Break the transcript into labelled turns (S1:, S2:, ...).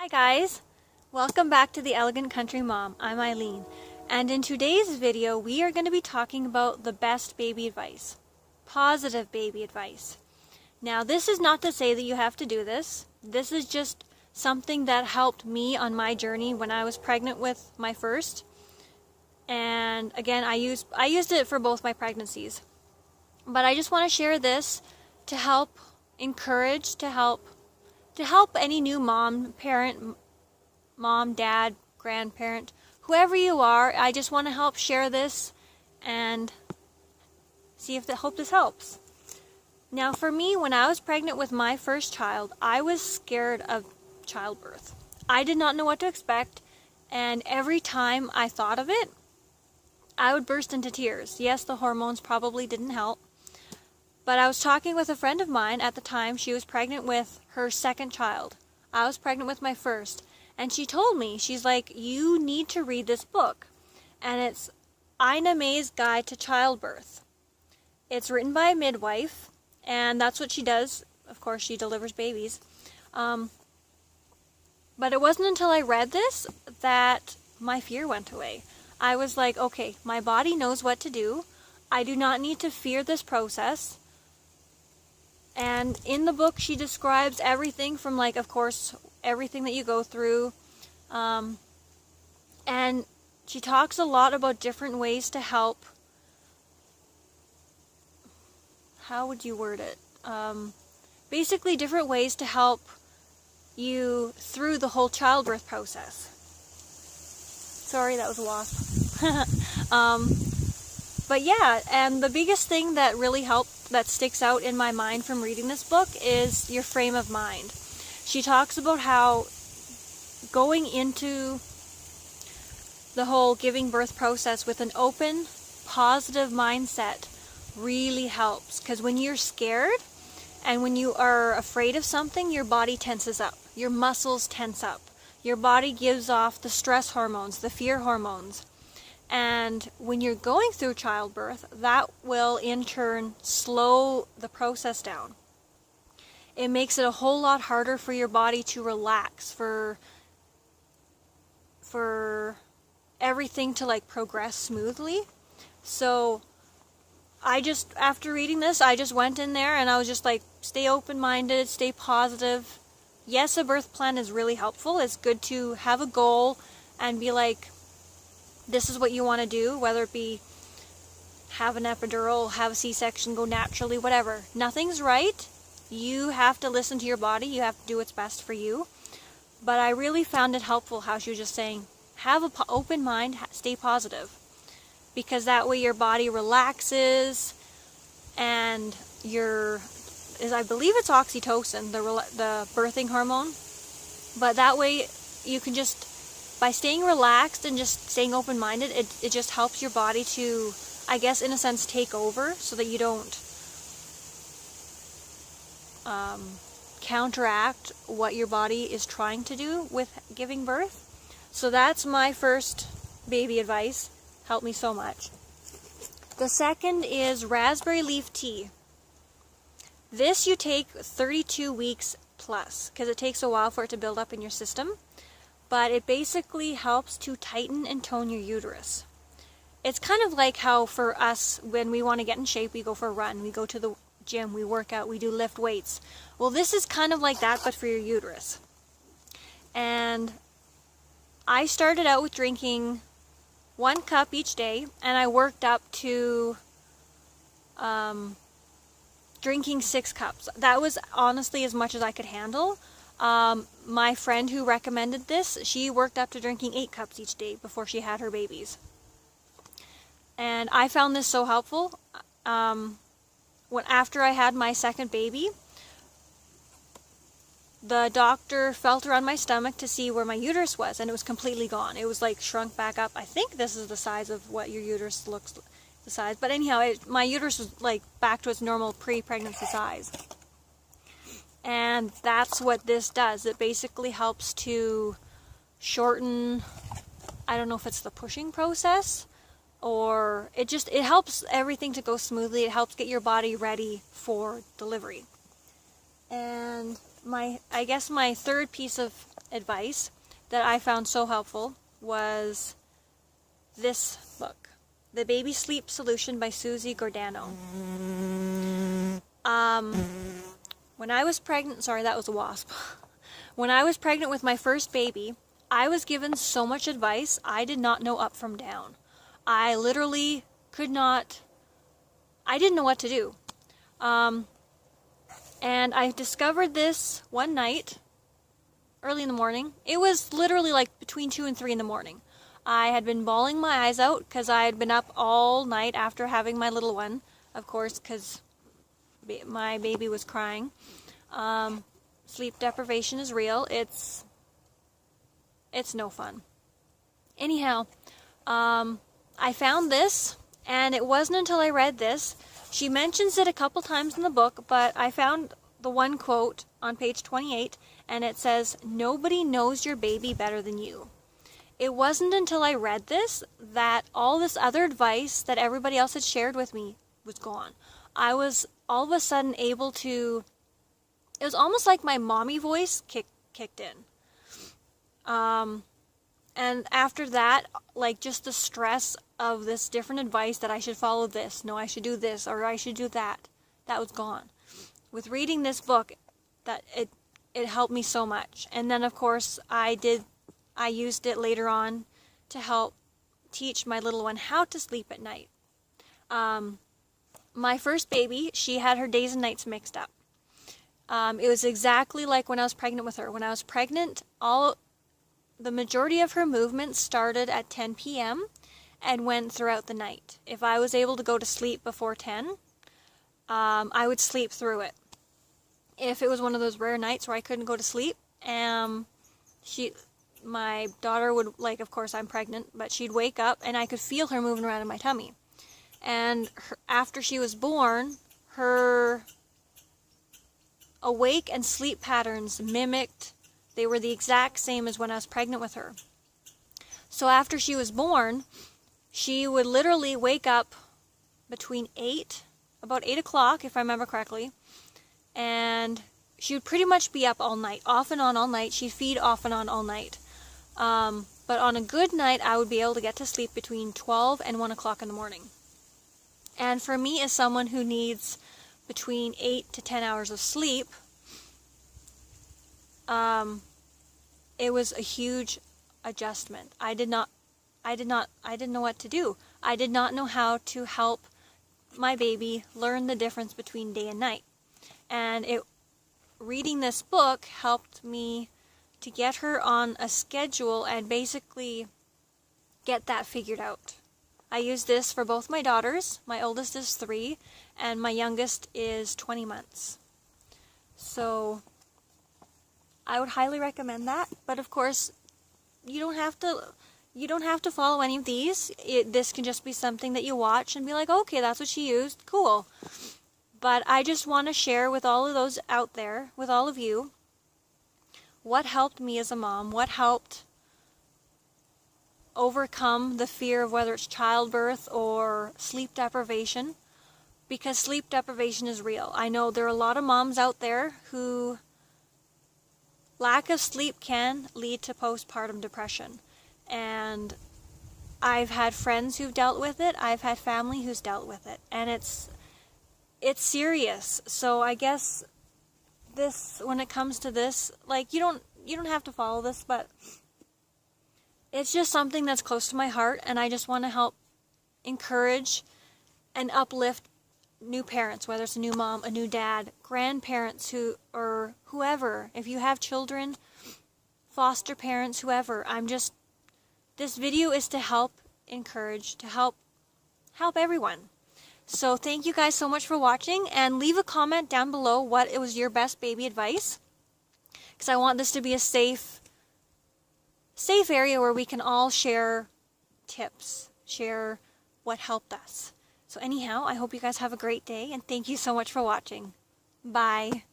S1: Hi guys, welcome back to the Elegant Country Mom. I'm Eileen, and in today's video we are going to be talking about the best baby advice, positive baby advice. Now this is not to say that you have to do this. This is just something that helped me on my journey when I was pregnant with my first, and again I used it for both my pregnancies. But I just want to share this to help encourage, to help any new mom, parent, mom, dad, grandparent, whoever you are. I just want to help share this and see if hope this helps. Now for me, when I was pregnant with my first child, I was scared of childbirth. I did not know what to expect, and every time I thought of it, I would burst into tears. Yes, the hormones probably didn't help. But I was talking with a friend of mine at the time. She was pregnant with her second child. I was pregnant with my first. And she told me, she's like, you need to read this book. And it's Ina May's Guide to Childbirth. It's written by a midwife, and that's what she does. Of course, she delivers babies. But it wasn't until I read this that my fear went away. I was like, okay, my body knows what to do. I do not need to fear this process. And in the book, she describes everything from, like, of course, everything that you go through. And she talks a lot about different ways to help. How would you word it? Basically, different ways to help you through the whole childbirth process. Sorry, that was a wasp. But yeah, and the biggest thing that really helped, that sticks out in my mind from reading this book, is your frame of mind. She talks about how going into the whole giving birth process with an open, positive mindset really helps. Because when you're scared and when you are afraid of something, your body tenses up. Your muscles tense up. Your body gives off the stress hormones, the fear hormones. And when you're going through childbirth, that will in turn slow the process down. It makes it a whole lot harder for your body to relax, for everything to like progress smoothly. So after reading this, I just went in there and I was just like, stay open-minded, stay positive. Yes, a birth plan is really helpful. It's good to have a goal and be like, this is what you want to do, whether it be have an epidural, have a C-section, go naturally, whatever. Nothing's right. You have to listen to your body. You have to do what's best for you. But I really found it helpful how she was just saying, have an open mind, stay positive. Because that way your body relaxes, and I believe it's oxytocin, the birthing hormone. But that way you can just, by staying relaxed and just staying open-minded, it just helps your body to, I guess, in a sense, take over, so that you don't counteract what your body is trying to do with giving birth. So that's my first baby advice. Helped me so much. The second is raspberry leaf tea. This you take 32 weeks plus, because it takes a while for it to build up in your system. But it basically helps to tighten and tone your uterus. It's kind of like how for us, when we want to get in shape, we go for a run, we go to the gym, we work out, we do lift weights. Well, this is kind of like that, but for your uterus. And I started out with drinking 1 cup each day, and I worked up to drinking 6 cups. That was honestly as much as I could handle. My friend who recommended this, she worked up to drinking 8 cups each day before she had her babies. And I found this so helpful. After I had my second baby, the doctor felt around my stomach to see where my uterus was, and it was completely gone. It was like shrunk back up. I think this is the size of what your uterus looks the size. But anyhow, my uterus was like back to its normal pre-pregnancy size. And that's what this does. It basically helps to shorten, I don't know if it's the pushing process, or it helps everything to go smoothly. It helps get your body ready for delivery. And I guess my third piece of advice that I found so helpful was this book, The Baby Sleep Solution by Susie Giordano. When I was pregnant, sorry, that was a wasp. When I was pregnant with my first baby, I was given so much advice, I did not know up from down. I literally I didn't know what to do. And I discovered this one night, early in the morning. It was literally like between 2 and 3 in the morning. I had been bawling my eyes out because I had been up all night after having my little one, of course, because my baby was crying. Sleep deprivation is real. It's no fun. Anyhow, I found this, and it wasn't until I read this. She mentions it a couple times in the book, but I found the one quote on page 28, and it says, "Nobody knows your baby better than you." It wasn't until I read this that all this other advice that everybody else had shared with me was gone. I was all of a sudden able to, it was almost like my mommy voice kicked in. And after that, like just the stress of this different advice that I should follow this, no, I should do this, or I should do that, that was gone. With reading this book, that it helped me so much. And then of course I used it later on to help teach my little one how to sleep at night. My first baby, she had her days and nights mixed up. It was exactly like when I was pregnant with her. When I was pregnant, the majority of her movements started at 10 p.m. and went throughout the night. If I was able to go to sleep before 10, I would sleep through it. If it was one of those rare nights where I couldn't go to sleep, my daughter would, like, of course I'm pregnant, but she'd wake up and I could feel her moving around in my tummy. And after she was born, her awake and sleep patterns they were the exact same as when I was pregnant with her. So after she was born, she would literally wake up between about 8 o'clock, if I remember correctly, and she would pretty much be up all night, off and on all night. She'd feed off and on all night. But on a good night, I would be able to get to sleep between 12 and 1 o'clock in the morning. And for me, as someone who needs between 8 to 10 hours of sleep, it was a huge adjustment. I didn't know what to do. I did not know how to help my baby learn the difference between day and night. And reading this book helped me to get her on a schedule and basically get that figured out. I use this for both my daughters. My oldest is 3 and my youngest is 20 months. So I would highly recommend that, but of course you don't have to follow any of these. This can just be something that you watch and be like, okay, that's what she used, cool. But I just want to share with all of those out there, with all of you, what helped me as a mom, what helped overcome the fear of whether it's childbirth or sleep deprivation, because sleep deprivation is real. I know there are a lot of moms out there who lack of sleep can lead to postpartum depression. And I've had friends who've dealt with it, I've had family who's dealt with it, and it's serious. So I guess when it comes to this, like, you don't have to follow this, but it's just something that's close to my heart, and I just want to help encourage and uplift new parents, whether it's a new mom, a new dad, grandparents or whoever. If you have children, foster parents, whoever. This video is to help encourage, to help everyone. So thank you guys so much for watching, and leave a comment down below what was your best baby advice, because I want this to be a safe area where we can all share tips, share what helped us. So anyhow, I hope you guys have a great day, and thank you so much for watching. Bye.